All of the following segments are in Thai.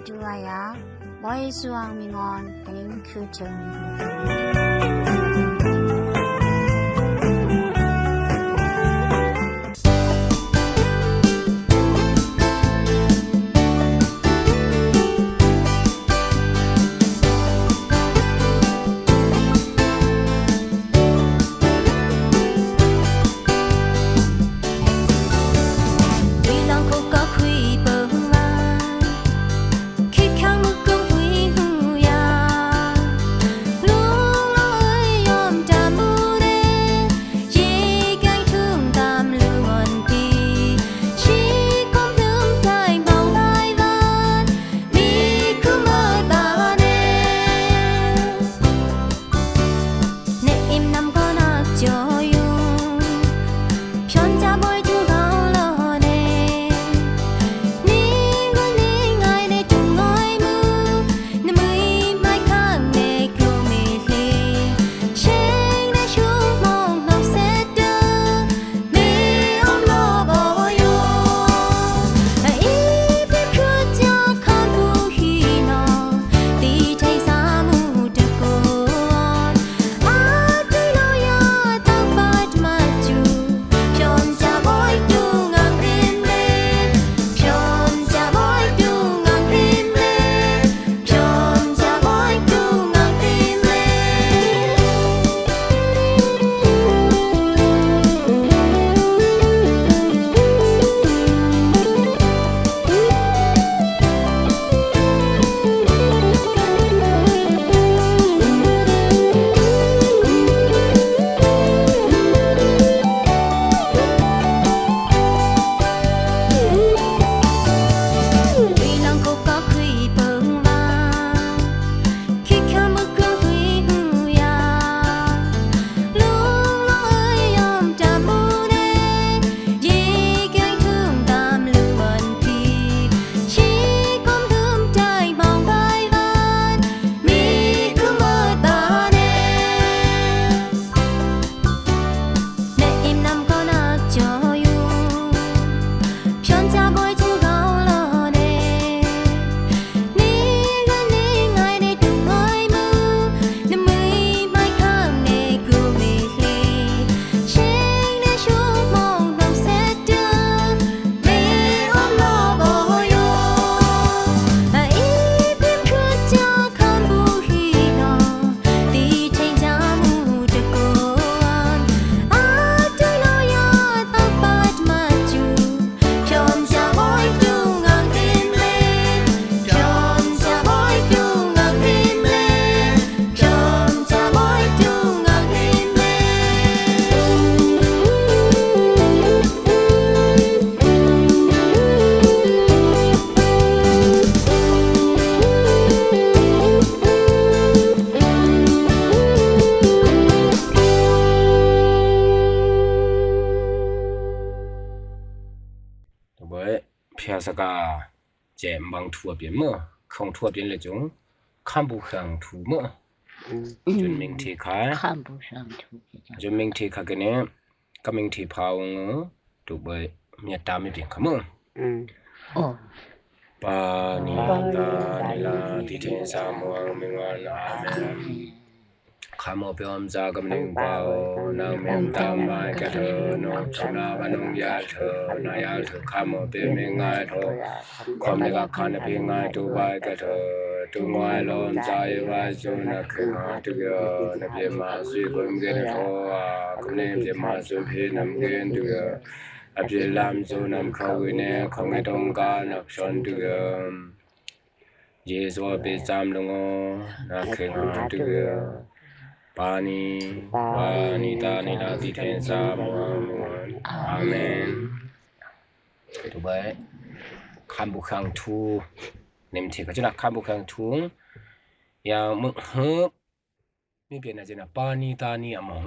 두아야 뭐의 수왕 민원 땡 큐정สกาแจมบางทั่วเปลี่ยนเมื่อของทั่วเปลี่ยนเลยจงข้ามบุขังถูเมื่อจนมิงทีขาข้ามบุขังถูจนมิงทีขากันเนี่ยก็มิงทีพาวถูเบยเมียตามไม่เปลี่ยนขมือปานิตานิลาติเทสามวังมิงวันอาเมนข้ามเปียมจากำนึงเปล่านางเมมตามไม้กระเธอนกชนาบนุงยาเธอนายาเธอข้ามเปียมิงายโทความในกักขันเพียงง่ายตัวใบกระเธอตัวงายลมใจไว้จนนักขึ้นหาตุกยอนเพียมาสุยกุมเกนโทคุเนเพียมาสุพีนำเกนตุกยอภิลามจูนำเขาวิเนของไม่ต้องการนับชนตุกยเยซูเปิดจำลงนักขึ้นหาตุกยปานีตานิลาติเทนสามวันอาเมนถูกไหมคำบุคังทูเนมเทก็จะนักคำบุคังทูอย่างมึงนี่เป็นอะไรนะปานีตานีอมอง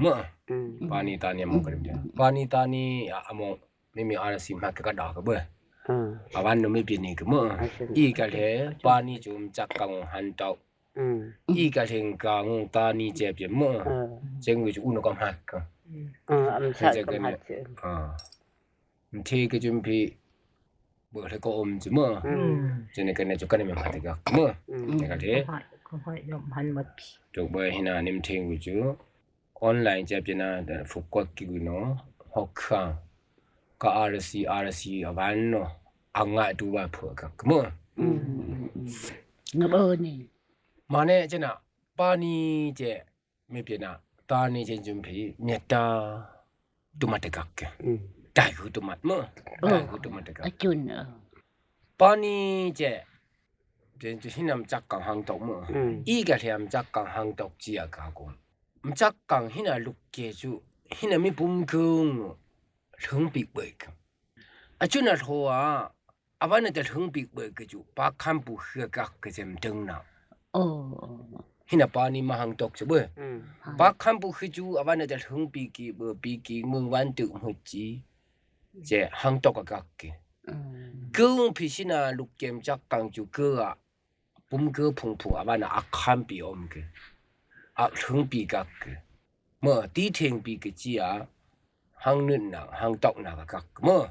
ปานีตานีอมองกันเดียวปานีตานีอมองไม่มีอะไรสิมากก็ด่ากันเบ้อวันนู้นไม่เป็นนี่ก็มึงอีกแล้วปานีจุ่มจักกังหันเต้าอีกแล้วกังตานีเจ็บเจ็บมึงเจ้าวิจุอุนกำหักกันอันใช่กำหักเทก็จุ่มพี่ bữa thế có ôm chứ mơ cho nên cái này cho cái này mình phải được mơ này cái thế không phải nhom han mất chụp bữa hina niệm thiên của chú online chép cho na để phục quật kêu nó học khang có RC ở ban nó ăn ngại tu ba phở các mơ ngập ơn nè mà nè chứ nào ba ni chứ mấy biết nào ta ni trên chuẩn bị miệt ta tu mặt các cái đại của tu mặt mơ đại của tu mặt các chun ba ni chứ trên chỉ nằm chắc càng hàng tộc mơ ý cái thì nằm chắc càng hàng tộc chỉ là cả cũng chắc càng hina lúc kia chú hina mi bung cung thường bị bởi cái chú nào thôi à bạn này thường bị bởi cái chú ba khám bù khơi các cái xem trưng nào hina ba ni mà hàng tộc chứ bơi ba khám bù khơi chú à bạn này thường bị cái mương văn tự một chỉ chế hàng tộc các cái cứ phi xin là lúc kia chắc càng chú cứ bung cứ phùng à bạn là khám bị cái thường bị các cái mơ tí thiên bị cái gì hàng nền nào hàng tộc nào các mơ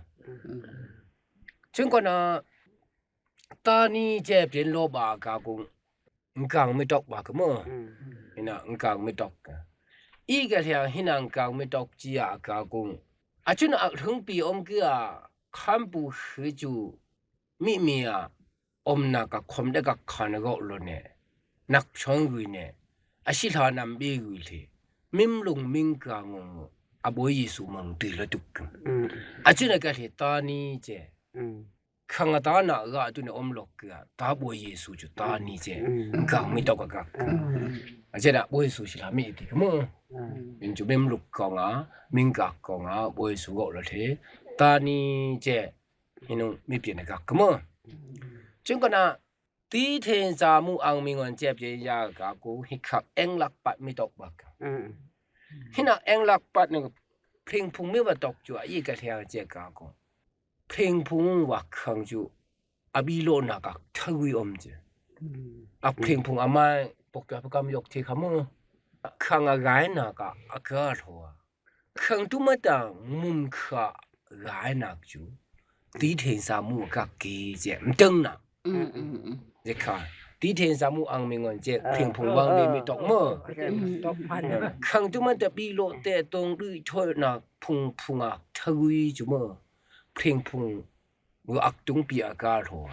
chúng con ta ni chế biến lô bà cả cũng càng mới tộc bà cái mơ hina càng mới tộc ý cái theo hina càng mới tộc gì cả cũng chúng thường bị cái khám bù khứ chú mi na cái khom đấy cái khăn gạo rồi nè nặc chong người nè chỉ là nằm bê người thì mím lùng minh càng bố Giêsu mang từ là tục chú này cái thì ta ni chứ khang ta na ga tu ne lok cái ta bố Giêsu chú ta ni chứ càng mới tao cái chứ là bố Giêsu chỉ là mấy thì cái mơ mình chú mím lục càng minh càng bố Giêsu gọi là thế ta ni chứ hình mấy biển này cái mơ chúng con tí thiên gia mu ang mingon chép chế ya cả cố hít khắc anh lạc bát mi tộc bạc hina anh lạc bát này phình phùng mi bát tộc chúa ý cái theo chế cả cố phình phùng hoặc khang chú abilô na cả thay chứ phình phùng amai bọc cho cam yok thì khăm khang gái na cả cả thôi khang tu mà đang mum khá gái na chú tí thiên gia mu cả kỳ chế trăng na这看，第天上木昂明文节，平碰王里面读么？看到么的比落在东里头那碰推就么？平碰我阿东比阿家头，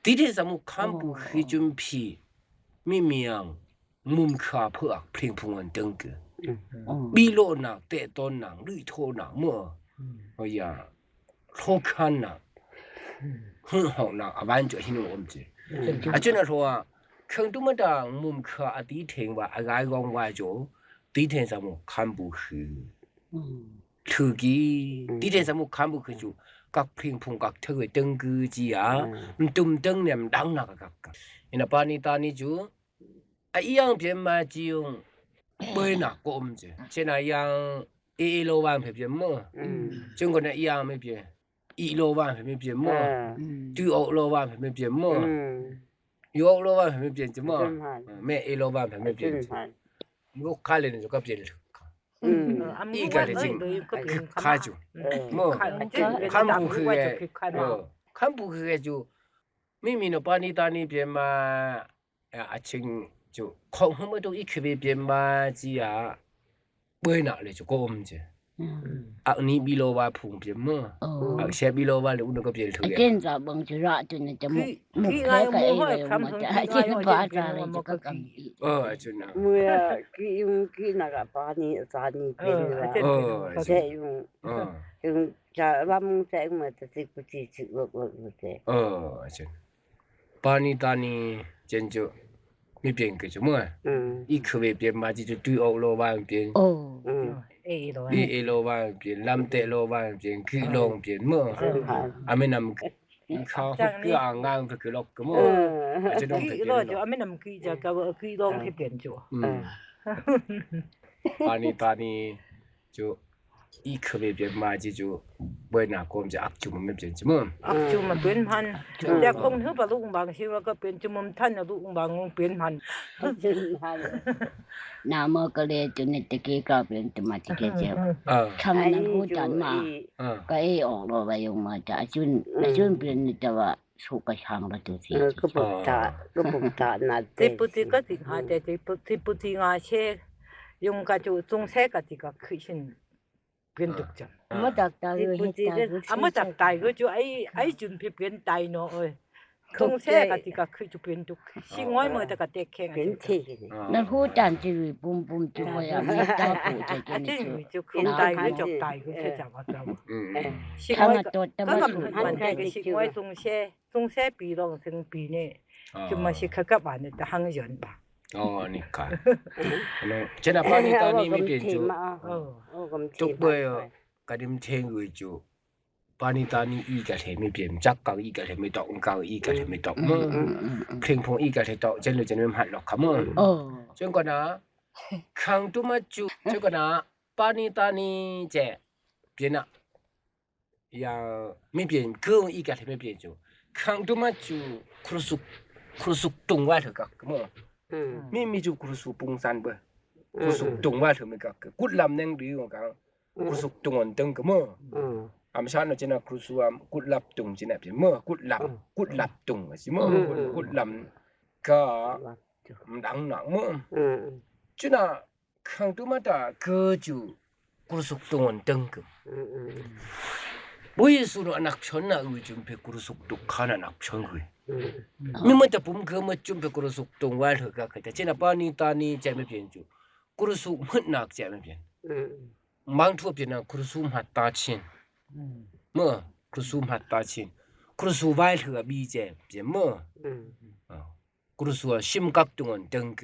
第天上木看不起准备，明明门卡破平碰完登个，比落那在东那里头那么？哎呀，好看呐，很好呐，完全很我们这。真的说看到么的门口第天话爱讲话就第天什么看不去特技第天什么看不去就各平碰各特个登记子ตุ้ม登念当那个那把你打你就一样变嘛就没那个我们这现在样一路万变么中国那一样没变一路万变么对二路万变么有路万变怎么没一路万变我看了就个变了一个的经看就么看不去看不去就明明的把你打你变嘛亲就看什么都一区别变嘛只背那里就过我们这ni bilo wa phung pye mo she bilo wa le uno ko pye thog ya ken za bang ju ra tu ne jamu mu ka ka e ma ta chi ba ra le ju ka kam chuna mưa ki na ga pa ni sa ni pe se yung cha lam se ma ta si ku chi wo se chun pa ni ta ni chen ju mi pyen ke ju mo i khwe pye ma ji ju tu o lo wa pyen ê lô ba biển lâm tệ lô ba biển kỹ lông biển mơ mình nằm khao cứ ngang phải cứ lọc cái mơ chứ đông kỹ lô chứ mình nằm kỹ giờ cái vợ kỹ lông thì biển chỗ pani chú อีเคเบียมาจิจูเบนาคมจะอักจุมันไม่เป็นจิม อักจุมันเป็นพันแต่คงถือปะลูกบางสิว่าก็เป็นจุมท่านลูกบางเป็นพัน นาเมก็เลยจุนิตะกี้ก็เป็นตมาติเกเจคำนั้นพูดจันมาก็ออกรอไปยงมาจะจุนเป็นแต่ว่าสุกช่างละตัวสิก็ปุตตะนาติปุติก็ติหาแต่ติปุติงาเชยงกะจุจงเสกะติก็คือชินเป็นตุกจังมาจากตาเฮมาจากตายก็จุไอ้จุนเป็นตายเนาะเอ้ยคงเสกะติก็คือจุเป็นตุกสิง้อยมื้อแต่ก็เตะแข็งเป็นที่นั่นพูดจันจิปุ่มจุว่าอย่ามีตาปูจะกินจุคือตายก็จบตายคือจะว่าเราสิง้อยตัวแต่ว่ามันให้สิง้อยจงเสปีลองถึงปีนี้จุมาสิคักบานแต่หังยนบ่นี่ค่ะเจนาปานิตานี่ไม่เป็นจูตุกเบยกะดิมเทงอุจูปานิตานี่อีกะเทไม่เป็นจักกังอีกะเทไม่ตอกกังอีกะเทไม่ตอกเพลงพงอีกะเทตอกเจนเลยจะไม่หัดหรอกค่ะมั้งจนกว่านะคังตุมาจูจนกว่านะปานิตานี่เจเป็นน่ะอย่าไม่เป็นคืออีกะเทไม่เป็นจูคังตุมาจูครุสุกตงว่าเถอะกะมั้งมีจูครุสุปุงซันเบครุสุตงว่าเถอะไม่กะกุดลำแนงดีของกังครุสุตงอันตึงกะมั้งamsan no chena krusuam kutlap tung chena pye mo kutlap tung si mo kutlam ka mdang na mo chena khang tu mata ke ju krusuk tung teng ke boye su ro anak phyon na u jum phe krusuk tu khana nak phyon gue mi ma ta pum ke ma jum phe krusuk tung wa tho ka ka chena pa ni ta ni che me pyen ju krusuk mhut nak che me pyen mang thu pyen na krusum hat ta chinเมื่อครูซูมหัดตาชินครูซูไว้เถือบีเจเปเมื่อครูซูชิมกักตุงอันตึงก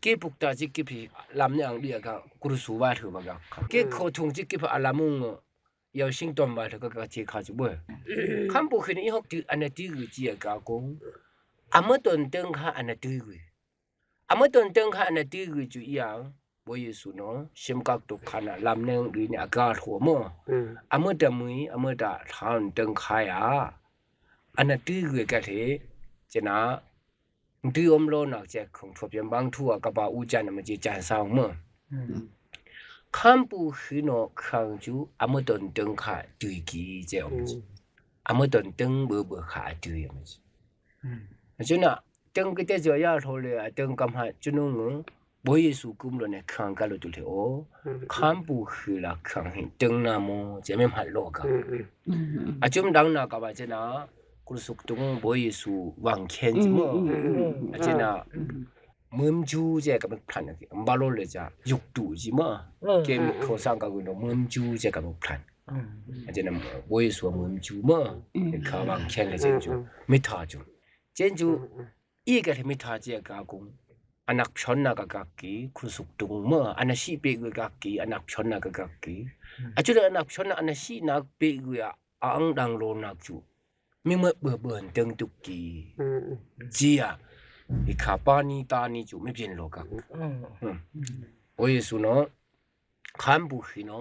เก็บปุกตาจิกิพิลำอย่างเดียวก็ครูซูไว้เถือบักครับเก็บโคทงจิกิพิอาลามุงยาวชิงตอมไว้เถือก็เจขาจุบ่คำบุคคลนี้ฮอกติอันนั้นตื้อจีกากงอามตนตึงค่ะอันนั้นตื้ออามตนตึงค่ะอันนั้นตื้อจุอย่างบ่เยซูเนาะชิมกักตุคานะลำแนงดีเนี่ยอากาศหัวหม้ออามตะมุยอามตะทานตึงขายอันนั้นตื้อก็เถจะนะตื้ออมโลนักแจกของทั่วเพียงบางทั่วกะบาอูจันมันจิจานซาวหม้อคัมปูหือเนาะคังจูอามตนตึงขาตุยกีเจ้าอามตนตึงเบ่ขาตุยมันจุนะตึงก็จะจะยาโทเลยตึงกำหาจุนุงบ่เยซูกุมโลเนี่ยคังกะโลตุเลโอคัมปูหือละคังหิตึงนะโมจะไม่หัดโลกะจุมดังนะกะบาจะนะกุสุกตุงบ่เยซูวางเคนจิโมจะนะมึมจูเจกะมันพลันอะบาโลเลยจ้ะยุกตุจิโมเกมโคซังกะกุโนมึมจูเจกะมันพลันจะนะบ่เยซูมึมจูโมคาวางเคนเลยเจนจูมิทาจูเจนจูอีกะมิทาเจกะกุงanak phyon na ka ki khusuk tung ma anashi pe gu ka ki anak phyon na ka ki achu anak phyon na anashi na pe gu ya ang dang lo nak chu mi ma bön teng tu ki ji ya i kha pa ni ta ni chu me pyin lo ka o yesu no kham bu khi no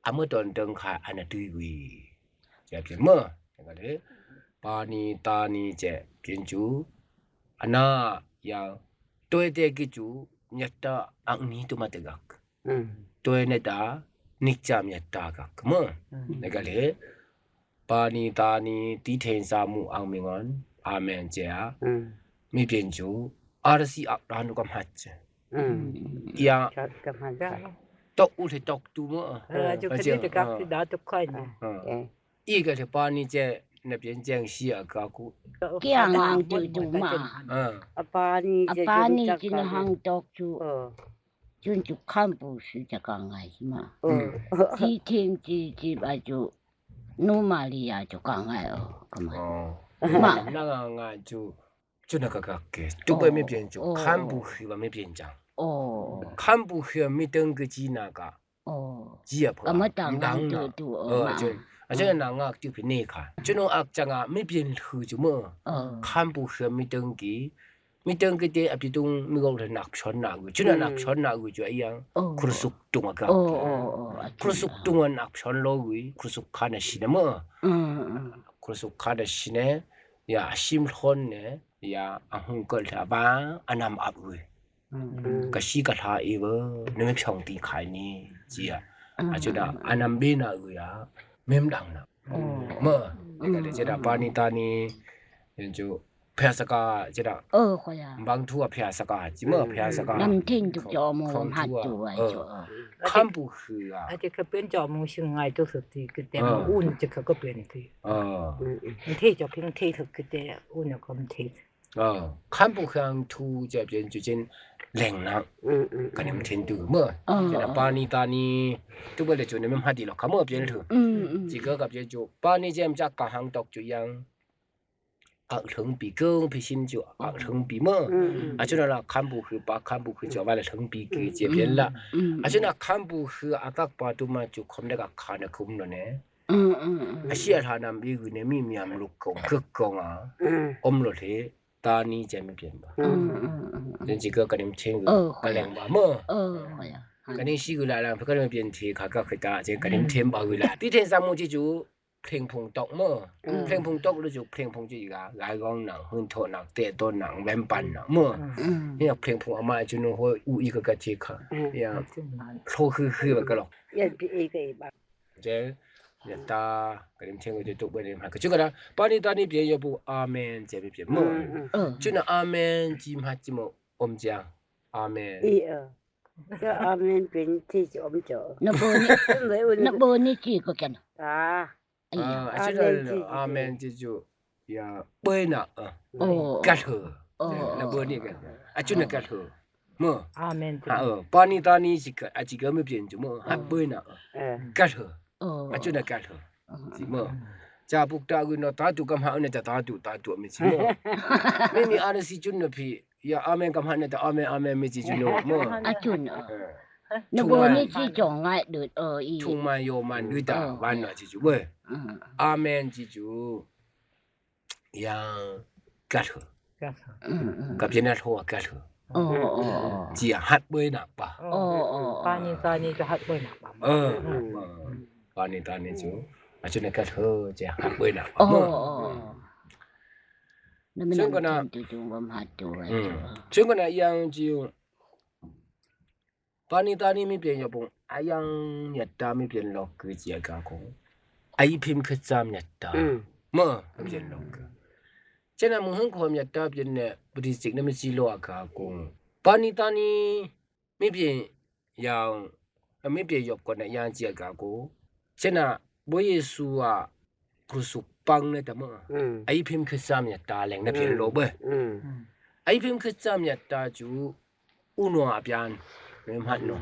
amu ton teng kha ana tu wi ja pyin ma ka le pa ni ta ni je pyin chu ana yaตัวเด็กจูยัตตาอังนี้ตัวมาเตกักตัวเนตานิจามยัตตากักมั้งนั่นก็เลยปานีตานีตีเทนสามูอังมิงอนอาเมนเจ้ามีเปลี่ยนจูอาร์ซีอักรานุกัมฮัจยาตกอุทตกตัวมั้งจุกที่ตะกักที่ดาตุกค่อยนะอีกก็เลยปานีเจ้那边讲西啊，搞股，这样就嘛，阿爸你今行到就看不是这个爱嘛，几天几吧就诺玛利亚就讲爱哦，干嘛？嘛，那个爱就那个个，都不没变就看不起吧没变讲，看不起没等个几那个，几啊婆，就。อาจารย์นางที่เป็นนี่ค่ะจุนอักจังไม่เปลี่ยนคือจุ่มคันผู้เชื่อไม่ตึงกี มีตึงกะเตอปิตุงมีกองนักชอนนากุจุนักชอนนากุจุอียังครุสุกตุงกะครุสุกตุงนักชอนโลกุครุสุกคานะชินะมะครุสุกคานะชินะยาชิมคนเนี่ยยาอะหุงกะทะบาอะนำอับกุกะชีกะทาอีเวนะไม่ช่องตีขายนี่จีอะอะจุดาอะนำเบนากุยาเมมดังนะมะกะเดจะดาปานิตานีจุพยาสกาจะดาขอยาบางทั่วพยาสกาจิมะพยาสกานำทิ้งทุกจอมหัดตัวไว้จ้ะคัมปุคืออ่ะอาจจะเป็นจอมชิงไงตัวสุดที่คือแต่อุ่นจะก็เป็นที่มันเทจะเพียงเทถึกคือแต่อุ่นก็มันเทคัมปุคืออังทูจะเป็นจุจินแหล่งน้ำกันมันเทนดูเมื่อจะปานิตานีทุกเวลาจุนมันหัดดีหรอกคำว่าเปลี่ยนถือจิก็กับจะจุปานิเจมจากกะหังตกจุยังอักถึงปีเกิงพิชินจุอักถึงปีเมื่ออาจารย์ละคัมปุคือปาคัมปุคือจะว่าละถึงปีคือเจ็บเย็นละอาจารย์คัมปุคืออาตักปาตุมาจุคมได้กับคานคุมนั่นเองอาเชียทานำบีกุเนี่ยมีามลูกกงคึกกงอ่ะอมโลเทตานี้จะไม่เปลี่ยนบ่จริงๆก็กันมเชงกะแหลงบ่เมื่อกันนี่สิกุลาลังก็ไม่เปลี่ยนทีขาก็คือตาเจกันมเทมบ่กุลาที่เทนซามูจิจูเพลงพงตกเมื่อเพลงพงตกรู้จุเพลงพงจิกาหลายกองหนังหุ่นโทหนังเตะต้นหนังแวมปันหนังเมื่อเนี่ยเพลงพงอามาจุนโหอูอีกกะจิค่ะอย่างโชคือๆก็หรอกยันพี่เอกบ่เจยะตาก็เชงก็จะตกบ่ได้มาก็จุกะปานิตานี่เปียยบุอาเมนเจเปียเมื่อจุนะอาเมนจิมหะจิมอมจางอาเมนก็อาเมนเป็นที่อมจอนบนี่จิก็กันอาจารย์อาเมนจิจุยาเปิ้นน่ะกัดเถนะบ่นี่กันอาจุนะกัดเถเมื่ออาเมนปานิตานี่สิกะอาจิก็ไม่เปลี่ยนจุเมื่อหะเปิ้นน่ะกัดเถอาจุนะกัดเถจิเมื่อจาปุกตากุนตาตุกมหานะตาตุมิจิเมื่อไม่มีอาร์สิจุนพี่ยาอาเมนกมหานะอาเมนมิจิจุโนเมื่ออาจุนนะบ่นี่จิจงง่ายเด้ออีทุงมันโยมันด้วยตาวันน่ะจิจุเว้ยอาเมนจิจุยังกัดกับเจนะโทกัดจิหัดเว้ยน่ะป่ะปานิจะหัดเว้ยน่ะป่ะปานิตานี่จุอาจจะกัดจะหัดเว้ยน่ะซึ่งก็น่ะจุงบ่หัดตัวไว้ซึ่งก็น่ะยังจิปานิตานี่ไม่เปลี่ยนยบ่อายังยัดตาไม่เปลี่ยนหรอกคือจิกะคงไอพิมพ์คือจำยัดตาเมื่อเปลี่ยนหรอกฉะนั้นมึงความยัดตาเปลี่ยนเนี่ยปฏิสิกนั้นไม่สิโลอากาคงปานิตานี่ไม่เปลี่ยนยังไม่เปลี่ยนยบก่อนน่ะยังจิกะคงฉะนั้นบ่เยซูอ่ะครุสุปังเนี่ยตะมื้อไอพิมพ์คือจำยัดตาแหลงน่ะเปลี่ยนโลเบ้ไอพิมพ์คือจำยัดตาจูอุโนอาเปียนไม่หัดเนาะ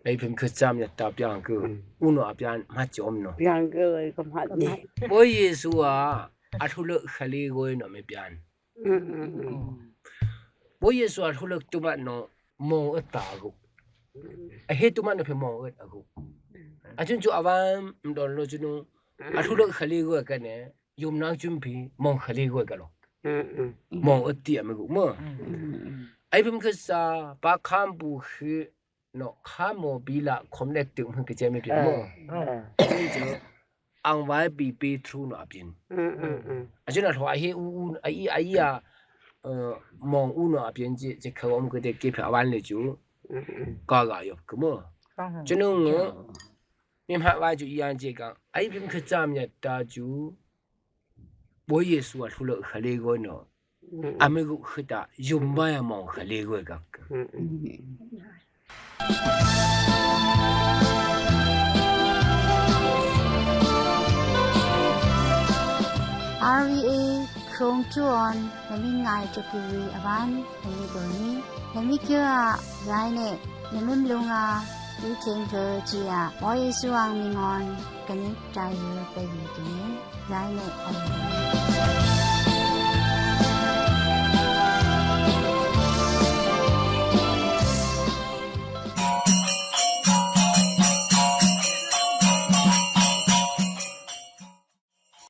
ไอ้เพิ่นคือจำเนี่ยตาเปียงคืออุโนอาเปียนมาจอมเนาะเปียงก็ก็หัดนี่บ่เยซูอ่ะอะทุลคลีโกยเนาะไม่เปียนบ่เยซูอะทุลตุมะเนาะมองอัตากุไอ้เฮตุมะเนาะเพิ่นมองอัตากุอะจุนจูอวันดอนโลจุนอะทุลคลีโกกันเนี่ยยุมนางจุมพีมองคลีโกกันหรอมองอัตติอะมกุมไอ้เพิ่นคือซาปาคัมบุคือเนาะคาโมบิละคอมเนคต์มันก็จะไม่เปลี่ยนมั้งจริงๆอังไว้ปีทรูเนาะเปลี่ยนอาจารย์ว่าไอ้ไอ้อ่ะมองอูเนาะเปลี่ยนจะเขามันก็ได้เก็บเอาไว้เลยจูก็อยู่ก็มั้งจนงมีหาว่าจูอีอันเจกันไอ้เพิ่นคือจำเนี่ยตาจูบ่เยซูอะทุลคลีโกเนาะอามิกุคือตายุมบายมองคลีโกกักRVA โครงจวนและมีงายจุกีวีอวันและมีเบอร์นี้และมีเกี่ยวกับรายเน็ตและมีลงดูเทงเธอจีอาบอยสว่างมีงอนกันนี้ใจไปอยู่ตรงนี้รายเน็ต